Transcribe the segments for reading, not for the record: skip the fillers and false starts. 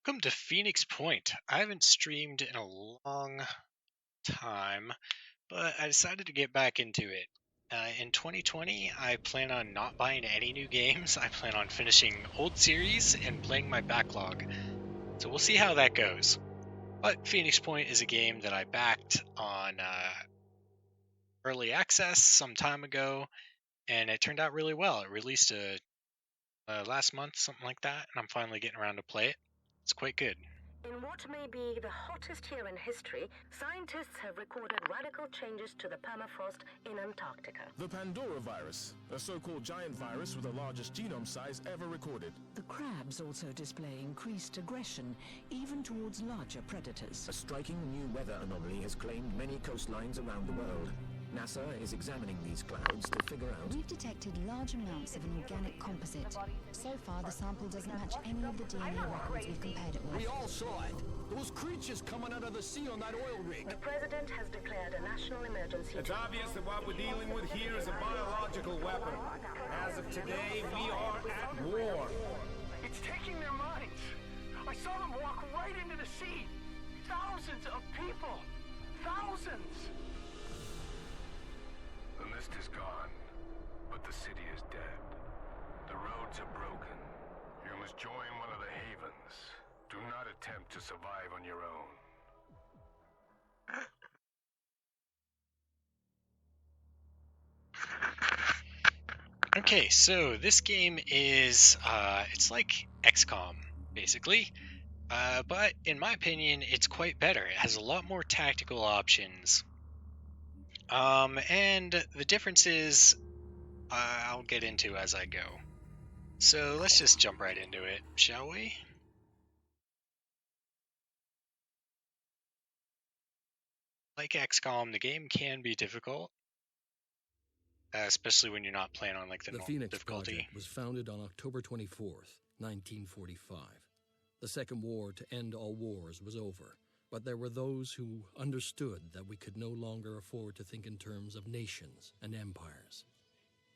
Welcome to Phoenix Point. I haven't streamed in a long time, but I decided to get back into it. In 2020, I plan on not buying any new games. I plan on finishing old series and playing my backlog. So we'll see how that goes. But Phoenix Point is a game that I backed on early access some time ago, and it turned out really well. It released last month, something like that, and I'm finally getting around to play it. It's quite good. In what may be the hottest year in history, scientists have recorded radical changes to the permafrost in Antarctica. The Pandora virus, a so-called giant virus with the largest genome size ever recorded. The crabs also display increased aggression, even towards larger predators. A striking new weather anomaly has claimed many coastlines around the world. NASA is examining these clouds to figure out... We've detected large amounts of an organic composite. So far, the sample doesn't match any of the DNA records we've compared it with. We all saw it. Those creatures coming out of the sea on that oil rig. The president has declared a national emergency. It's obvious that what we're dealing with here is a biological weapon. As of today, we are at war. It's taking their minds. I saw them walk right into the sea. Thousands of people. Thousands. The mist is gone, but the city is dead. The roads are broken. You must join one of the havens. Do not attempt to survive on your own. Okay, so this game is, it's like XCOM, basically. But in my opinion, it's quite better. It has a lot more tactical options. And the differences I'll get into as I go. So let's just jump right into it, shall we? Like XCOM, the game can be difficult, especially when you're not playing on like the normal Phoenix difficulty. Project was founded on October 24th, 1945. The Second War to end all wars was over. But there were those who understood that we could no longer afford to think in terms of nations and empires.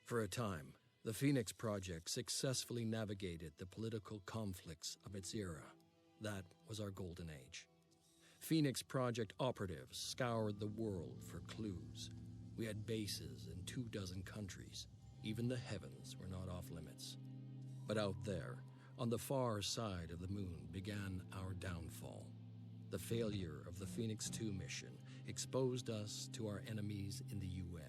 For a time, the Phoenix Project successfully navigated the political conflicts of its era. That was our golden age. Phoenix Project operatives scoured the world for clues. We had bases in 24 countries. Even the heavens were not off limits. But out there, on the far side of the moon, began our downfall. The failure of the Phoenix 2 mission exposed us to our enemies in the UN.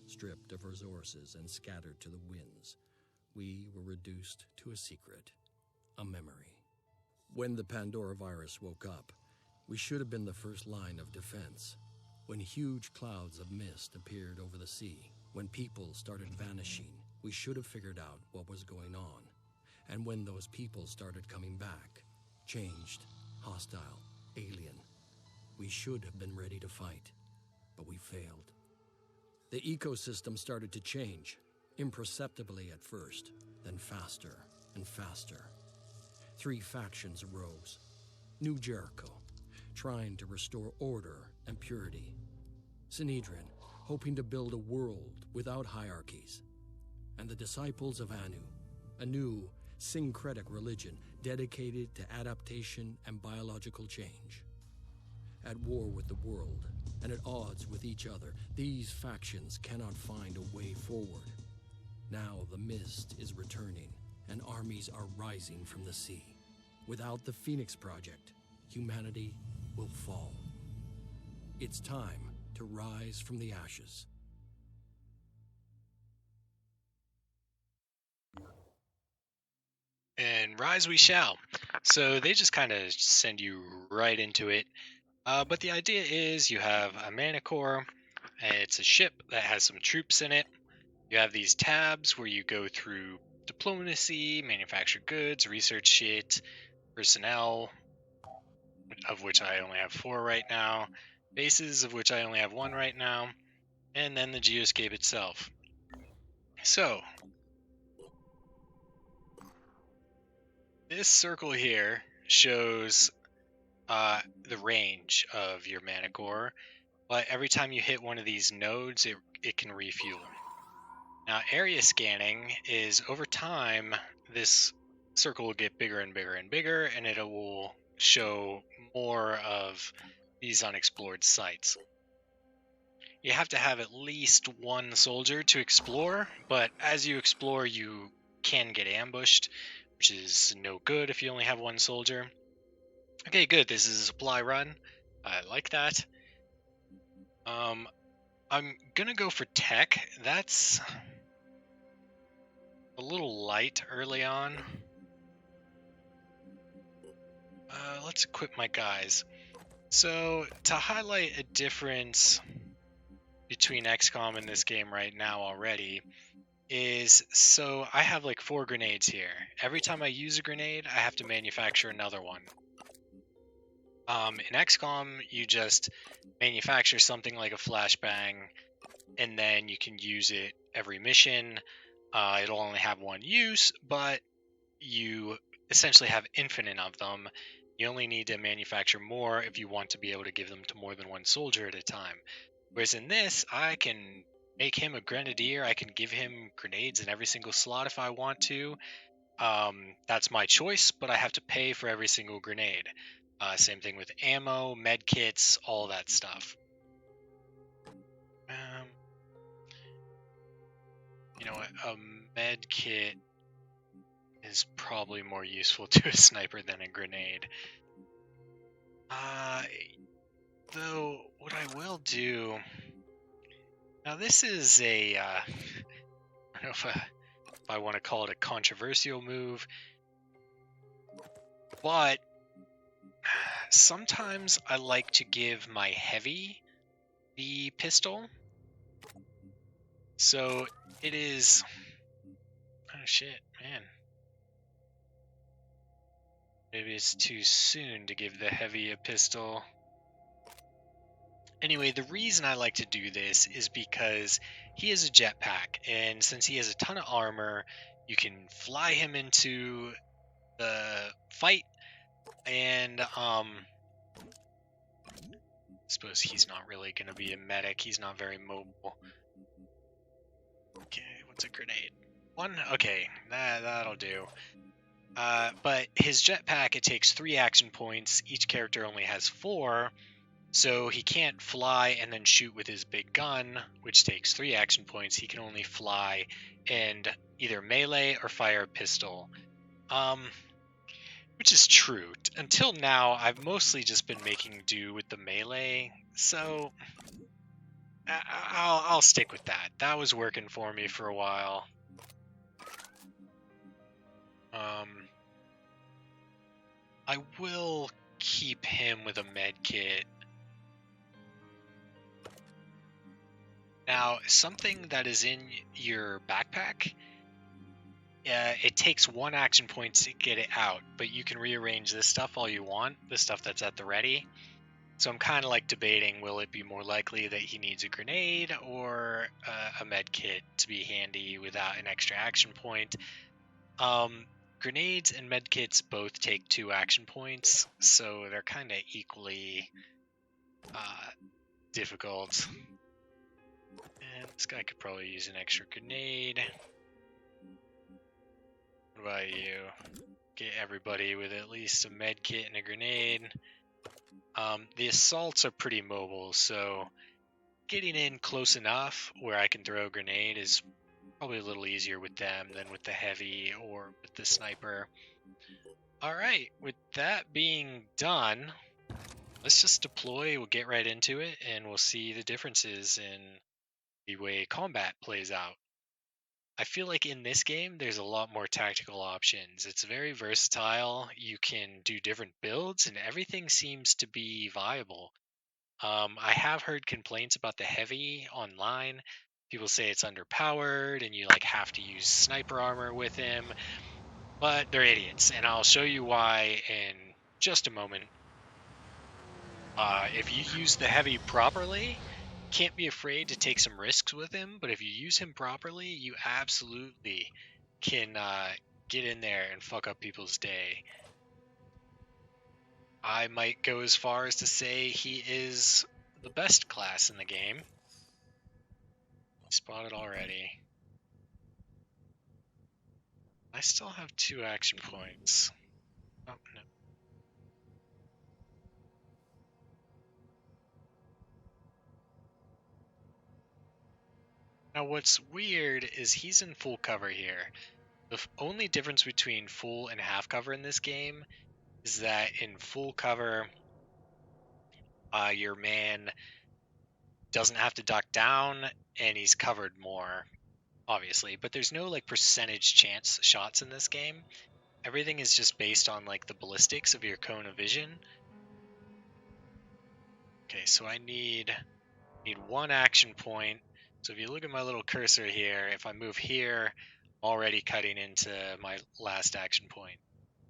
Stripped of resources and scattered to the winds, we were reduced to a secret, a memory. When the Pandora virus woke up, we should have been the first line of defense. When huge clouds of mist appeared over the sea, when people started vanishing, we should have figured out what was going on. And when those people started coming back, changed, hostile, alien, we should have been ready to fight, but we failed. The ecosystem started to change, imperceptibly at first, then faster and faster. 3 factions arose. New Jericho, trying to restore order and purity. Sinedrin, hoping to build a world without hierarchies. And the Disciples of Anu, a new syncretic religion dedicated to adaptation and biological change. At war with the world, and at odds with each other, these factions cannot find a way forward. Now the mist is returning, and armies are rising from the sea. Without the Phoenix Project, humanity will fall. It's time to rise from the ashes. And rise we shall. So they just kind of send you right into it. But the idea is you have a Manticore. It's a ship that has some troops in it. You have these tabs where you go through diplomacy, manufacture goods, research shit, personnel, of which I only have 4 right now, bases, of which I only have 1 right now, and then the geoscape itself. So, this circle here shows the range of your Manticore, but every time you hit one of these nodes, it can refuel. Now, area scanning is, over time, this circle will get bigger and bigger and bigger, and it will show more of these unexplored sites. You have to have at least one soldier to explore, but as you explore, you can get ambushed, which is no good if you only have one soldier. Okay, good. This is a supply run. I like that. I'm gonna go for tech. That's a little light early on. Let's equip my guys. So, to highlight a difference between XCOM and this game right now already, is so I have like 4 grenades here. Every time I use a grenade, I have to manufacture another one. In XCOM, you just manufacture something like a flashbang, and then you can use it every mission. It'll only have one use, but you essentially have infinite of them. You only need to manufacture more if you want to be able to give them to more than one soldier at a time. Whereas in this, I can make him a grenadier. I can give him grenades in every single slot if I want to. That's my choice, but I have to pay for every single grenade. Same thing with ammo, med kits, all that stuff. You know what? A med kit is probably more useful to a sniper than a grenade. Though, what I will do... Now this is a... I don't know if I want to call it a controversial move, but sometimes I like to give my heavy the pistol. So it is... Oh shit, man. Maybe it's too soon to give the heavy a pistol. Anyway, the reason I like to do this is because he has a jetpack, and since he has a ton of armor, you can fly him into the fight, and I suppose he's not really going to be a medic. He's not very mobile. Okay, what's a grenade? 1? Okay, that'll do. But his jetpack, it takes 3 action points. Each character only has 4, so he can't fly and then shoot with his big gun, which takes 3 action points. He can only fly and either melee or fire a pistol. Which is true. Until now, I've mostly just been making do with the melee, so I'll stick with that. That was working for me for a while. I will keep him with a med kit. Now, something that is in your backpack, it takes 1 action point to get it out, but you can rearrange this stuff all you want, the stuff that's at the ready. So I'm kind of like debating, will it be more likely that he needs a grenade or a med kit to be handy without an extra action point? Grenades and med kits both take 2 action points, so they're kind of equally difficult. And this guy could probably use an extra grenade. What about you? Get everybody with at least a med kit and a grenade. The assaults are pretty mobile, so getting in close enough where I can throw a grenade is probably a little easier with them than with the heavy or with the sniper. Alright, with that being done, let's just deploy, we'll get right into it, and we'll see the differences in the way combat plays out. I feel like in this game, there's a lot more tactical options. It's very versatile, you can do different builds, and everything seems to be viable. I have heard complaints about the heavy online. People say it's underpowered and you like have to use sniper armor with him, but they're idiots, and I'll show you why in just a moment. If you use the heavy properly, can't be afraid to take some risks with him, but if you use him properly, you absolutely can get in there and fuck up people's day. I might go as far as to say he is the best class in the game. Spotted already. I still have 2 action points. Oh, no. Now what's weird is he's in full cover here. The only difference between full and half cover in this game is that in full cover, your man doesn't have to duck down and he's covered more, obviously. But there's no like percentage chance shots in this game. Everything is just based on like the ballistics of your cone of vision. Okay, so I need 1 action point. So if you look at my little cursor here, if I move here, I'm already cutting into my last action point.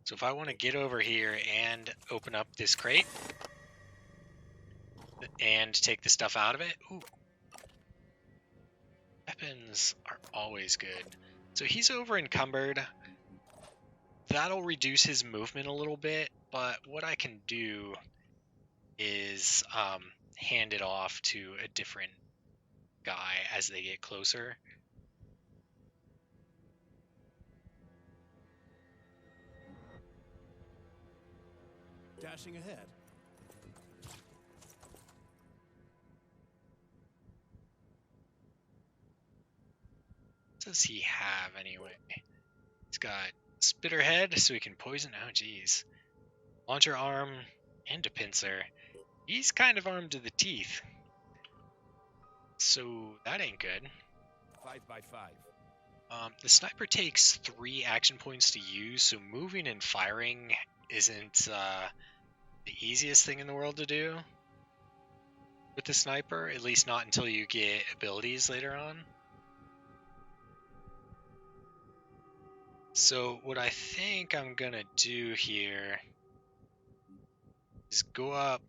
So if I want to get over here and open up this crate and take the stuff out of it, ooh, weapons are always good. So he's over encumbered. That'll reduce his movement a little bit, but what I can do is hand it off to a different guy as they get closer. Dashing ahead. What does he have anyway? He's got spitter head, so he can poison. Oh, geez. Launcher arm and a pincer. He's kind of armed to the teeth. So that ain't good. 5 by 5. The sniper takes 3 action points to use, so moving and firing isn't the easiest thing in the world to do with the sniper, at least not until you get abilities later on. So what I think I'm gonna do here is go up,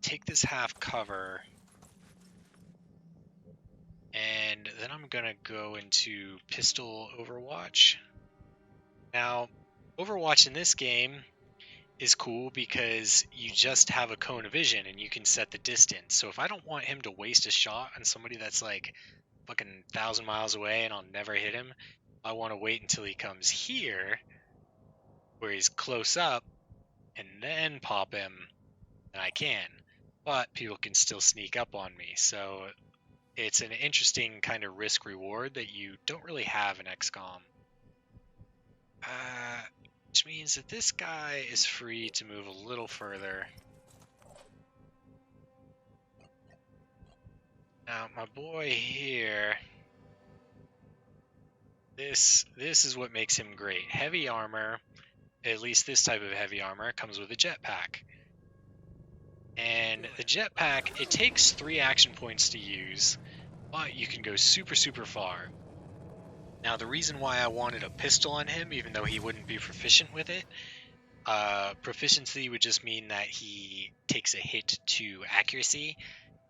take this half cover, and then I'm gonna go into pistol Overwatch. Now, Overwatch in this game is cool because you just have a cone of vision and you can set the distance. So if I don't want him to waste a shot on somebody that's like fucking 1,000 miles away and I'll never hit him, I want to wait until he comes here where he's close up and then pop him, and I can. But people can still sneak up on me, so it's an interesting kind of risk reward that you don't really have in XCOM. Which means that this guy is free to move a little further. Now my boy here, this is what makes him great. Heavy armor, at least this type of heavy armor, comes with a jetpack. And the jetpack, it takes 3 action points to use, but you can go super, super far. Now, the reason why I wanted a pistol on him, even though he wouldn't be proficient with it, proficiency would just mean that he takes a hit to accuracy,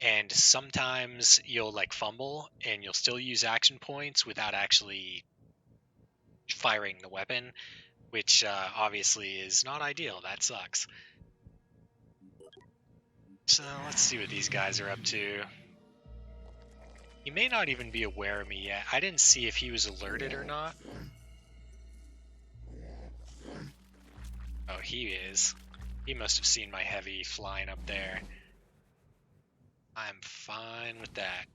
and sometimes you'll like fumble, and you'll still use action points without actually firing the weapon, which obviously is not ideal. That sucks. So let's see what these guys are up to. He may not even be aware of me yet. I didn't see if he was alerted or not. Oh, he is. He must have seen my heavy flying up there. I'm fine with that.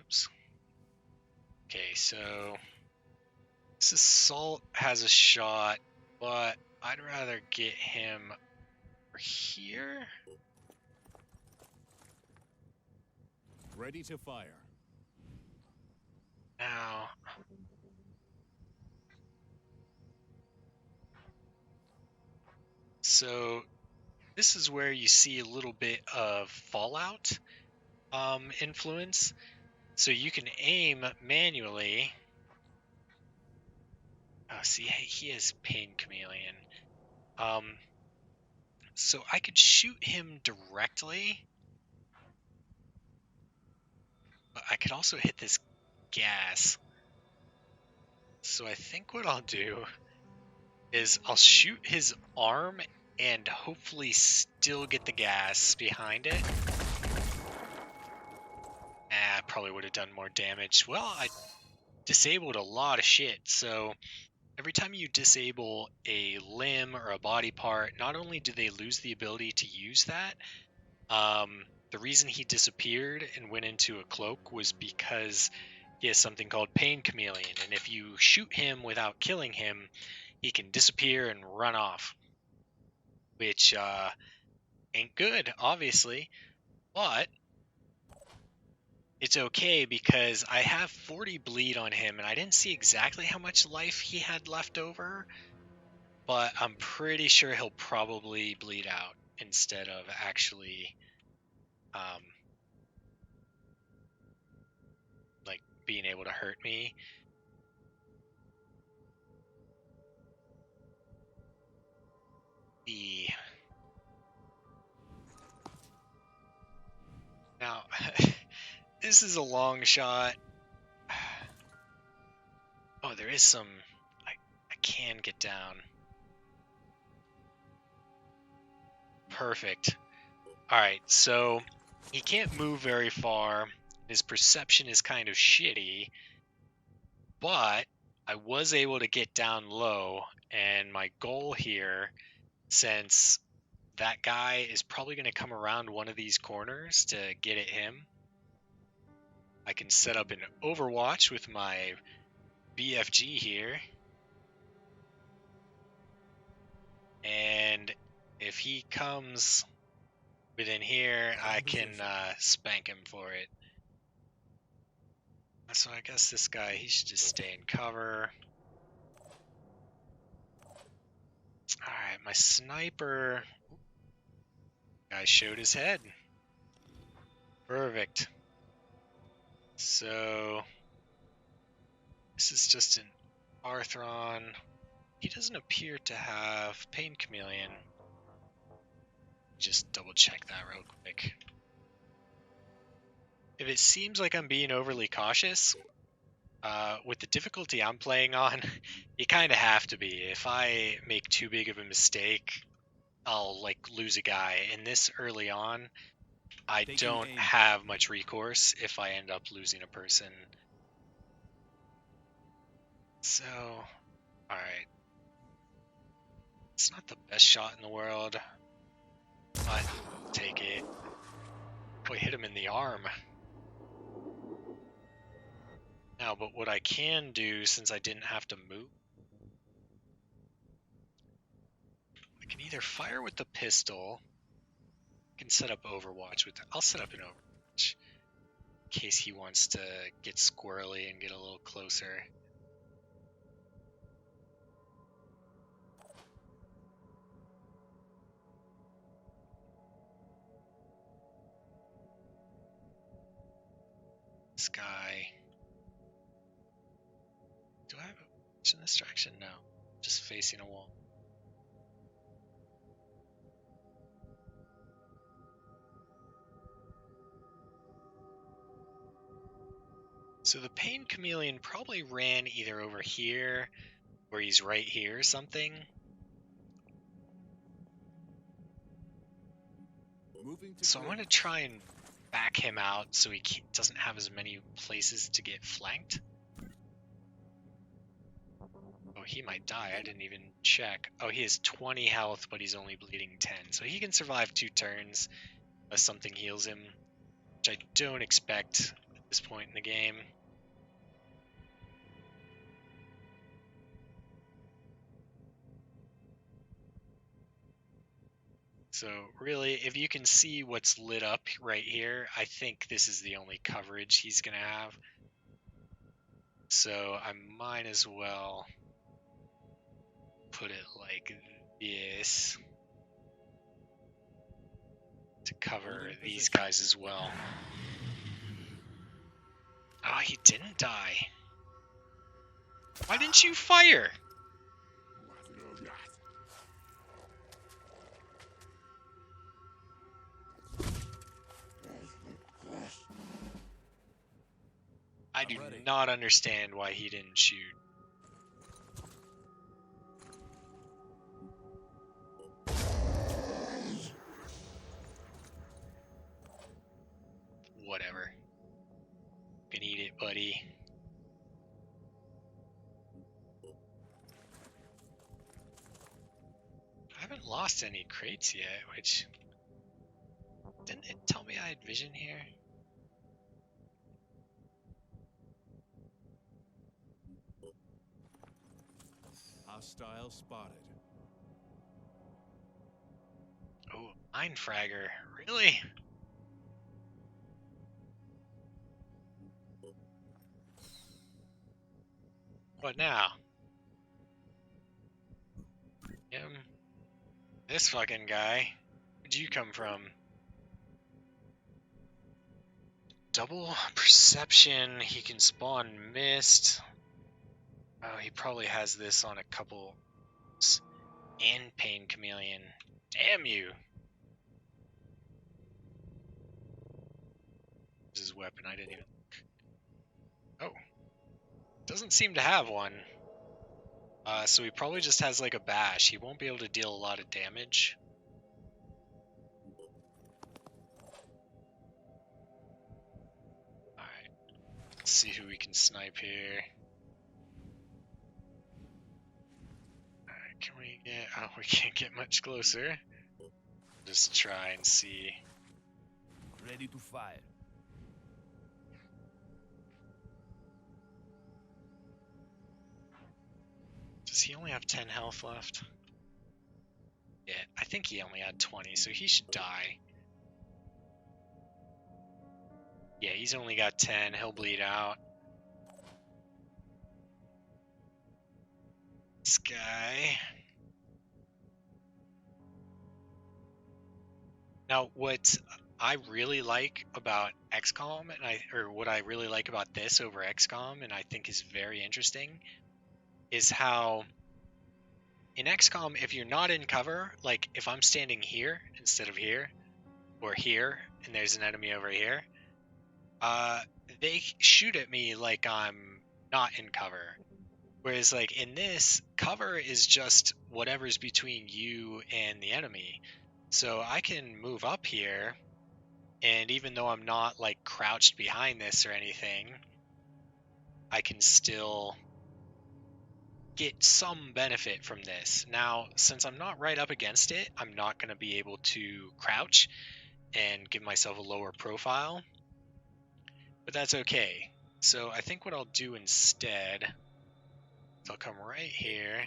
Oops. Okay, so this assault has a shot, but I'd rather get him over here. Ready to fire. Now, so this is where you see a little bit of Fallout influence. So you can aim manually. Oh, see, he has Pain Chameleon. So I could shoot him directly, but I could also hit this gas. So I think what I'll do is I'll shoot his arm and hopefully still get the gas behind it. Probably would have done more damage. Well, I disabled a lot of shit, so every time you disable a limb or a body part, not only do they lose the ability to use that, the reason he disappeared and went into a cloak was because he has something called Pain Chameleon, and if you shoot him without killing him, he can disappear and run off. Which ain't good, obviously, but it's okay because I have 40 bleed on him, and I didn't see exactly how much life he had left over, but I'm pretty sure he'll probably bleed out instead of actually like being able to hurt me. Now, this is a long shot. Oh, there is some... I can get down. Perfect. Alright, so he can't move very far. His perception is kind of shitty. But I was able to get down low. And my goal here, since that guy is probably going to come around one of these corners to get at him, I can set up an Overwatch with my BFG here. And if he comes within here, I can spank him for it. So I guess this guy, he should just stay in cover. Alright, my sniper guy showed his head. Perfect. So this is just an Arthron. He doesn't appear to have Pain Chameleon. Just double check that real quick. If it seems like I'm being overly cautious, with the difficulty I'm playing on, you kind of have to be. If I make too big of a mistake, I'll like lose a guy. And this early on, I don't have much recourse if I end up losing a person. So, alright. It's not the best shot in the world, but I'll take it. Boy, hit him in the arm. Now, but what I can do, since I didn't have to move, I can either fire with the pistol, I can set up Overwatch with, I'll set up an Overwatch, in case he wants to get squirrely and get a little closer. This guy... Do I have a vision distraction? No. Just facing a wall. So the Pain Chameleon probably ran either over here, or he's right here or something. So I'm going to try and back him out so he doesn't have as many places to get flanked. Oh, he might die. I didn't even check. Oh, he has 20 health, but he's only bleeding 10. So he can survive 2 turns unless something heals him, which I don't expect at this point in the game. So really, if you can see what's lit up right here, I think this is the only coverage he's going to have. So I might as well put it like this to cover these guys as well. Oh, he didn't die. Why didn't you fire? I do not understand why he didn't shoot. Whatever. You can eat it, buddy. lost any crates yet, which... Didn't it tell me I had vision here? Hostile spotted. Oh, Mine Fragger. Really? What now? Him? This fucking guy? Where'd you come from? Double perception, he can spawn mist. Oh, he probably has this on a couple. And Pain Chameleon. Damn you! This is his weapon, I didn't even look. Oh. Doesn't seem to have one. So he probably just has like a bash. He won't be able to deal a lot of damage. Alright. Let's see who we can snipe here. Alright, can we get... Oh, we can't get much closer. Just try and see. Ready to fire. Does he only have 10 health left? Yeah, I think he only had 20, so he should die. Yeah, he's only got 10. He'll bleed out. This guy. Now, what I really like about XCOM, or what I really like about this over XCOM, and I think is very interesting, is how in XCOM, if you're not in cover, like if I'm standing here instead of here, or here, and there's an enemy over here, they shoot at me like I'm not in cover. Whereas like in this, cover is just whatever's between you and the enemy. So I can move up here, and even though I'm not like crouched behind this or anything, I can still get some benefit from this. Now, since I'm not right up against it, I'm not going to be able to crouch and give myself a lower profile, but that's okay. So I think what I'll do instead is I'll come right here.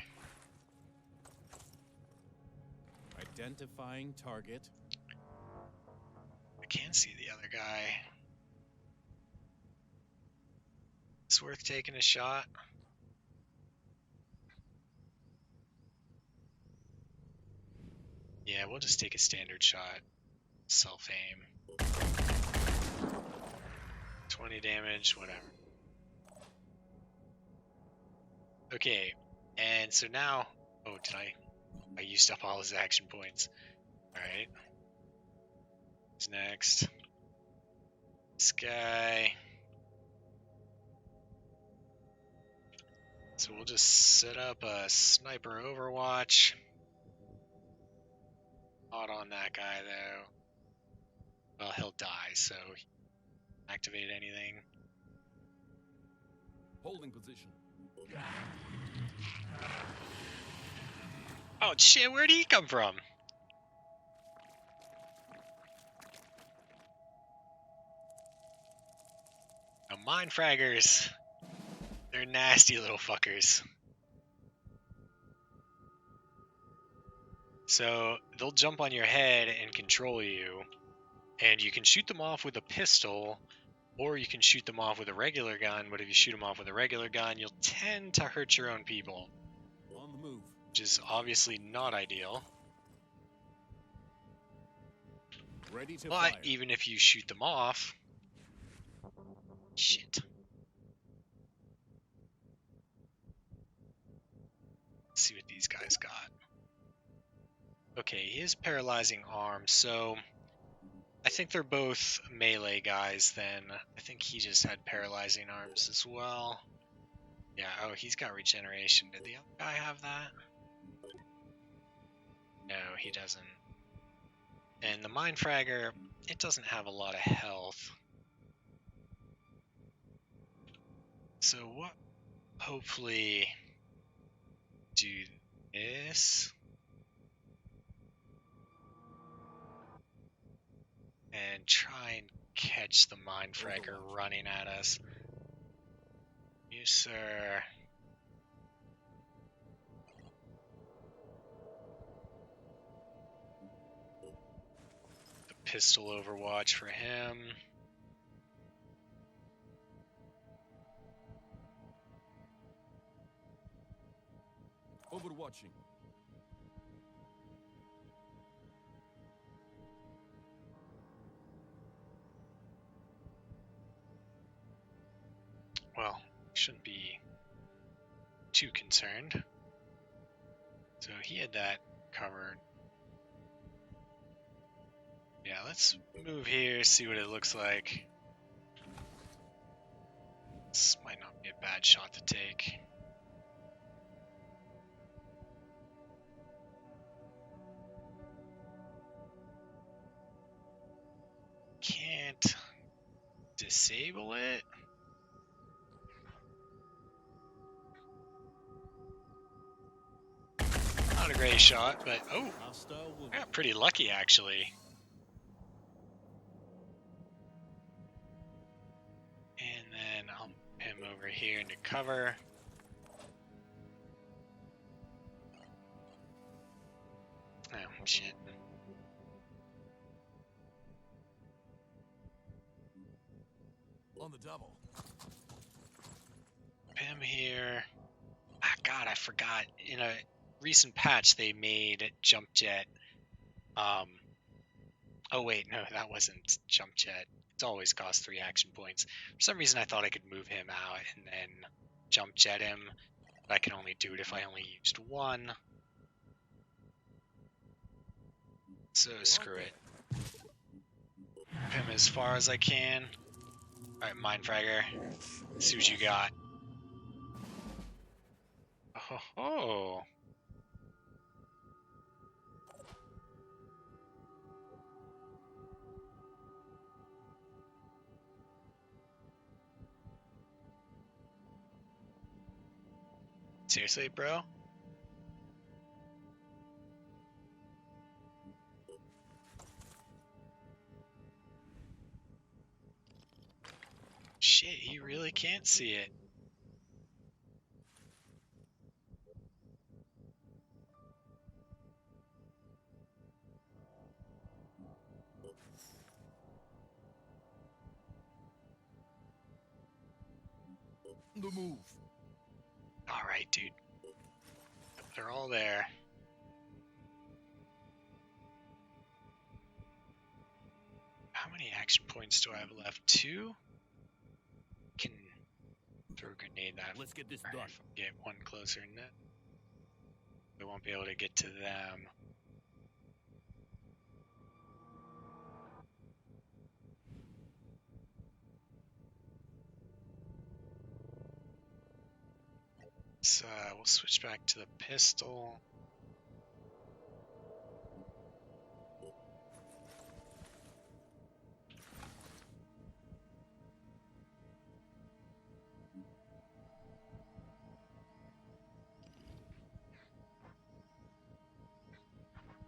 Identifying target. I can see the other guy. It's worth taking a shot. Yeah, we'll just take a standard shot. Self-aim. 20 damage, whatever. Okay, and so now... Oh, did I used up all his action points. Alright. Who's next? This guy. So we'll just set up a sniper overwatch. Not on that guy, though. Well, he'll die, so activate anything. Holding position. Oh shit, where'd he come from? Now, Mine Fraggers. They're nasty little fuckers. So they'll jump on your head and control you, and you can shoot them off with a pistol, or you can shoot them off with a regular gun, but if you shoot them off with a regular gun, you'll tend to hurt your own people. On the move. Which is obviously not ideal. Ready to but fire. Even if you shoot them off... Shit. Let's see what these guys got. Okay, he has paralyzing arms, so I think they're both melee guys then. I think he just had paralyzing arms as well. Yeah, oh, he's got regeneration. Did the other guy have that? No, he doesn't. And the Mine Fragger, it doesn't have a lot of health. So what? Hopefully do this. and try and catch the Mindfracker running at us. You, sir. The pistol overwatch for him. Overwatching. Well, shouldn't be too concerned. So he had that covered. Yeah, let's move here, see what it looks like. This might not be a bad shot to take. Can't disable it. Not a great shot, but oh, I got pretty lucky actually. And then I'll move him over here into cover. Oh shit. On the double. Him here. Ah, God, I forgot. In a recent patch, they made Jump Jet. Oh wait, no, that wasn't Jump Jet. It's always cost 3 action points. For some reason, I thought I could move him out and then Jump Jet him. But I can only do it if I only used 1. So screw it. Move him as far as I can. Alright, Mindfragger. See what you got. Oh. Seriously, bro? Shit, he really can't see it. The move. Alright, dude. They're all there. How many action points do I have left? 2? Can throw a grenade that. Let's get this done. If I get one closer net, we won't be able to get to them. So we'll switch back to the pistol.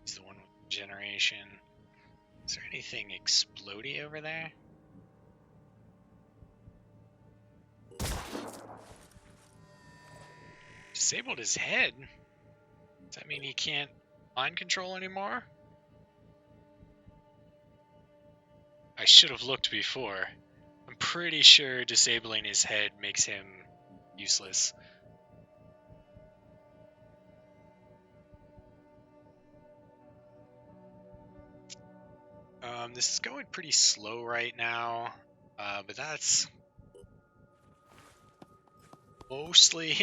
He's the one with generation. Is there anything explodey over there? Disabled his head? Does that mean he can't mind control anymore? I should have looked before. I'm pretty sure disabling his head makes him useless. This is going pretty slow right now, but that's mostly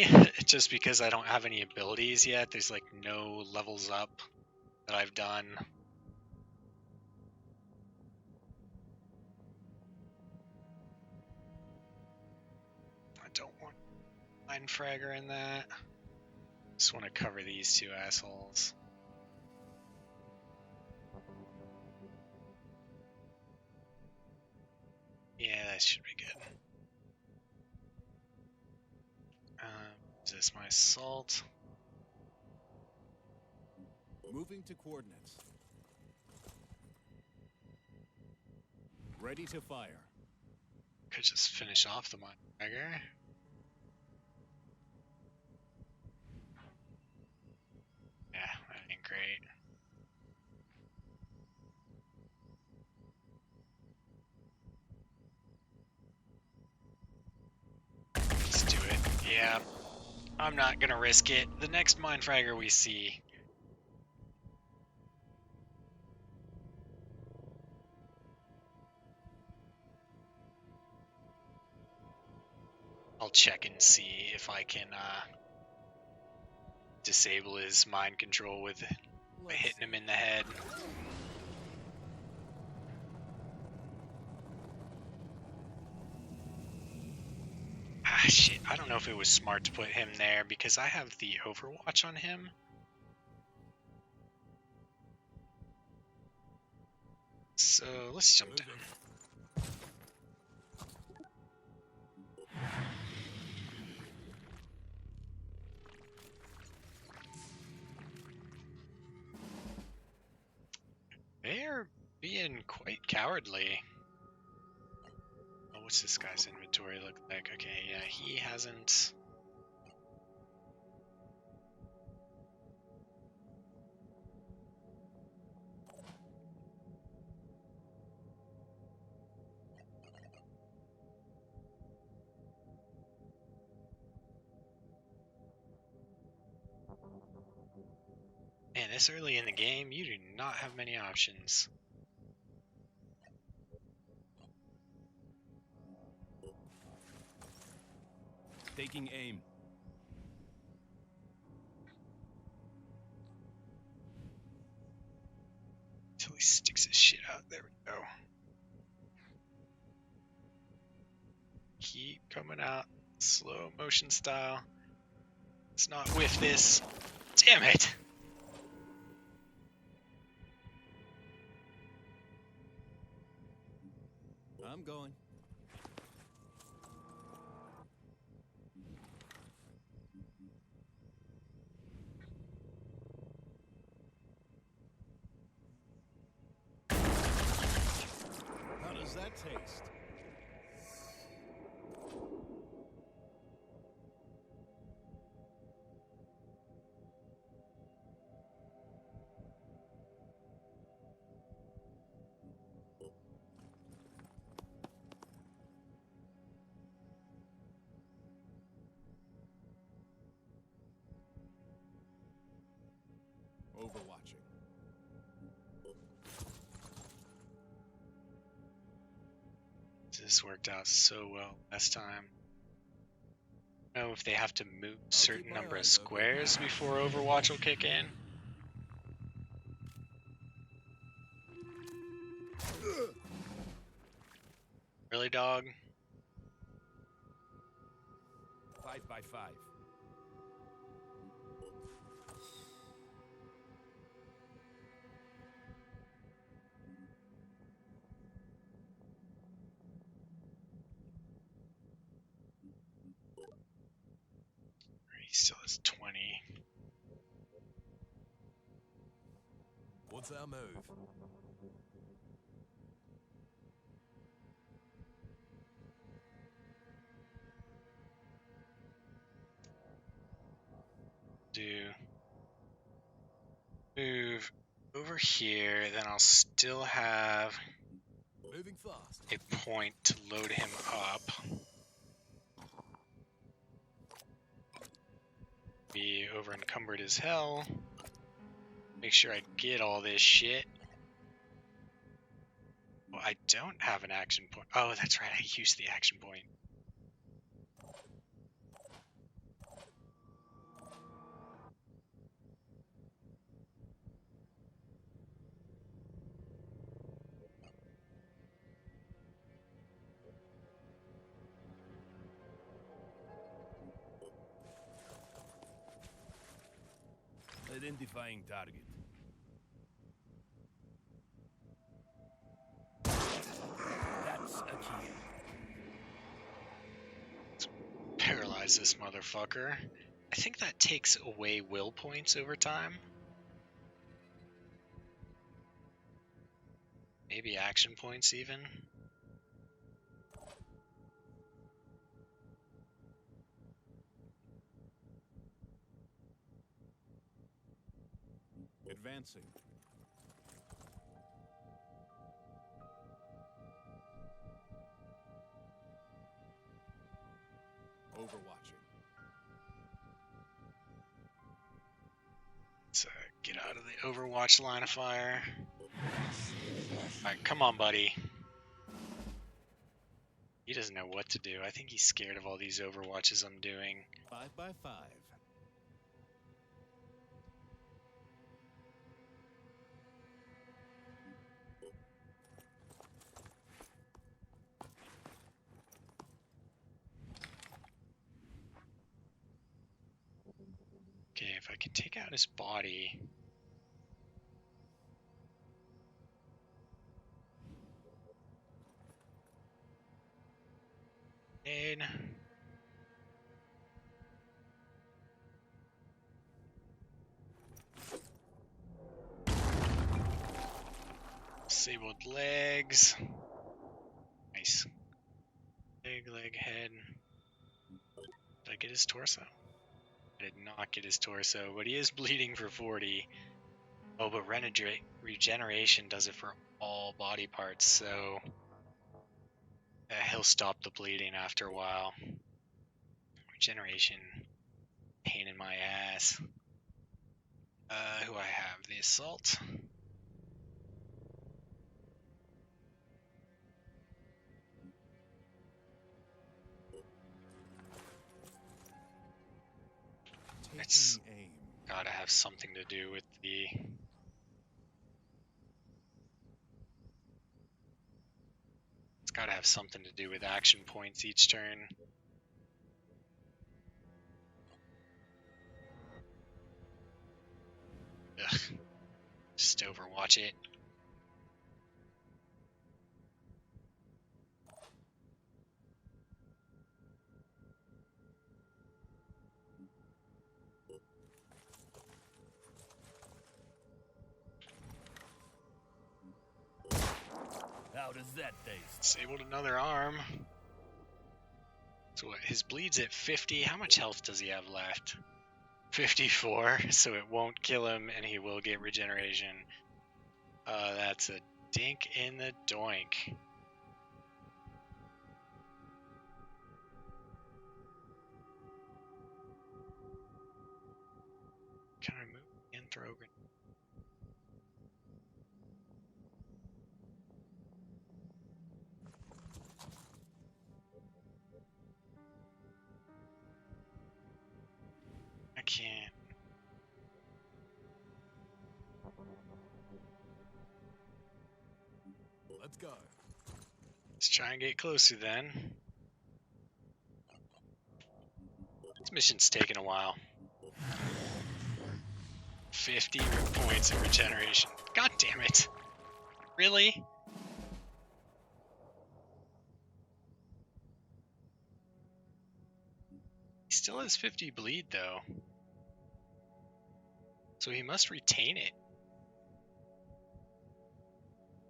just because I don't have any abilities yet. There's like no levels up that I've done. I don't want Mindfragger in that. Just want to cover these 2 assholes. Yeah, that should be good. Is this my assault? Moving to coordinates. Ready to fire. Could just finish off the Mindfragger. Yeah, that ain't great. Let's do it. Yeah, I'm not gonna risk it. The next Mindfragger we see. I'll check and see if I can disable his mind control with by hitting him in the head. Ah, shit. I don't know if it was smart to put him there because I have the Overwatch on him. So let's jump down. They're being quite cowardly. Oh, what's this guy's inventory look like? Okay, yeah, he hasn't... Man, this early in the game, you do not have many options. Taking aim. Until he sticks his shit out. There we go. Keep coming out. Slow motion style. Let's not whiff this. Damn it! I'm going. How does that taste? Overwatching. This worked out so well last time. I don't know if they have to move a certain number of squares before Overwatch will kick in. Really, dog? 5 by 5. He still has 20. What's our move? Move over here, then I'll still have Moving fast. a point to load him up. Be over encumbered as hell. Make sure I get all this shit. Well, I don't have an action point. Oh, that's right, I used the action point. Identifying target. That's a kill. Let's paralyze this motherfucker. I think that takes away will points over time. Maybe action points even. advancing. Overwatching. Let's get out of the Overwatch line of fire. Alright, come on, buddy. He doesn't know what to do. I think he's scared of all these Overwatches I'm doing. 5 by 5. Okay, if I can take out his body. And disabled legs. Nice. Leg, head. Did I get his torso? I did not get his torso, but he is bleeding for 40. Oh, but regeneration does it for all body parts, so he'll stop the bleeding after a while. Regeneration, pain in my ass. Who I have? The assault. It's gotta have something to do with the... It's gotta have something to do with action points each turn. Ugh. Just Overwatch it. How does that taste? Disabled another arm. So what, his bleed's at 50. How much health does he have left? 54, so it won't kill him and he will get regeneration. That's a dink in the doink. Can I move and throw grenade? I can't. Let's go. Let's try and get closer then. This mission's taking a while. 50 points of regeneration. God damn it. Really? He still has 50 bleed though. So he must retain it.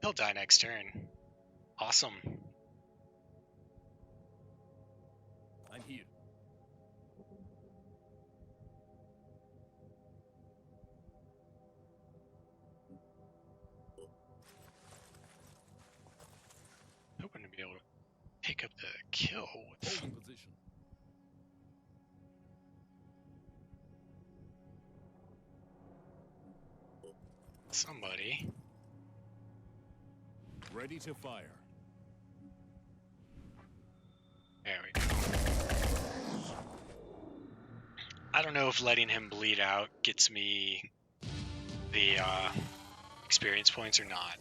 He'll die next turn. Awesome. I'm here. Hoping to be able to pick up the kill with Holding position. somebody. Ready to fire. There we go. I don't know if letting him bleed out gets me the experience points or not.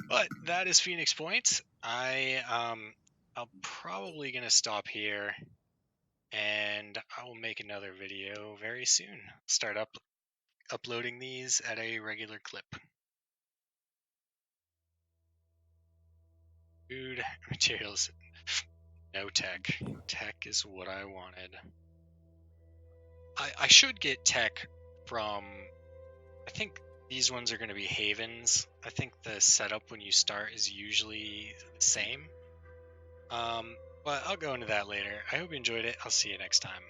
But that is Phoenix Point. I'm probably gonna stop here, and I will make another video very soon. Start uploading these at a regular clip. Food, materials, no tech. Tech is what I wanted. I should get tech from, I think these ones are going to be havens. I think the setup when you start is usually the same. But I'll go into that later. I hope you enjoyed it. I'll see you next time.